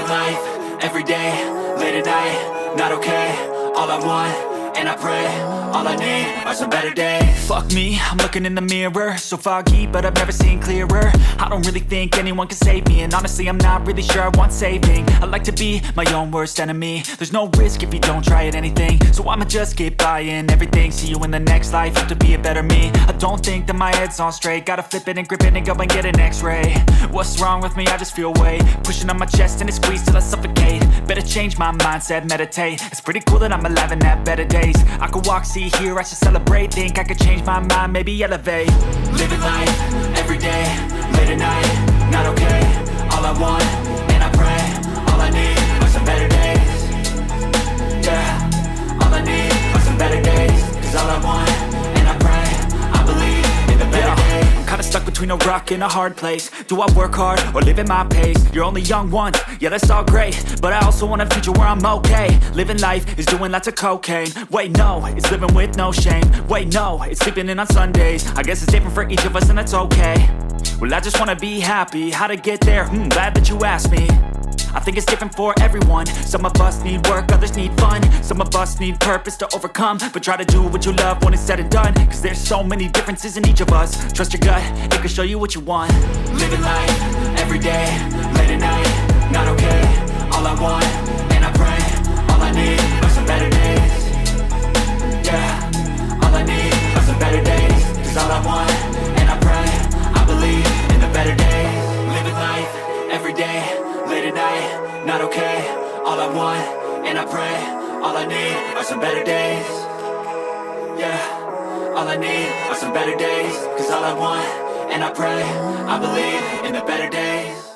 life, everyday, late at night, not okay. All I want, and I pray, all I need are some better days. Fuck me, I'm looking in the mirror, so foggy, but I've never seen clearer. I don't really think anyone can save me, and honestly I'm not really sure I want saving. I like to be my own worst enemy. There's no risk if you don't try at anything, so I'ma just keep buying everything. See you in the next life, have to be a better me. I don't think that my head's on straight, gotta flip it and grip it and go and get an x-ray. What's wrong with me? I just feel weight pushing on my chest and it squeezes till I suffocate. Better change my mindset, meditate. It's pretty cool that I'm alive and have better days. I could walk, see, hear, I should celebrate. Think I could change my mind, maybe elevate. Living life, everyday, late at night, not okay. All I want, and I pray, all I need are some better days. Yeah, all I need are some better days. Cause all I want, and I pray, I believe in the better days. I'm kinda stuck between a rock and a hard place. Do I work hard or live at my pace? You're only young once, yeah that's all great, but I also want a future where I'm okay. Living life is doing lots of cocaine. Wait no, it's living with no shame. Wait no, it's sleeping in on Sundays. I guess it's different for each of us and that's okay. Well I just wanna be happy, how to get there? Glad that you asked me. I think it's different for everyone. Some of us need work, others need fun. Some of us need purpose to overcome. But try to do what you love when it's said and done. Cause there's so many differences in each of us. Trust your gut, it can show you what you want. Living life, everyday, late at night, not okay. All I want, and I pray, all I need are some better days. Yeah, all I need are some better days. Cause all I want, and I pray, I believe in the better days. Living life, everyday, late at night, not okay. All I want, and I pray, all I need are some better days. Yeah, all I need are some better days. Cause all I want, and I pray, I believe in the better days.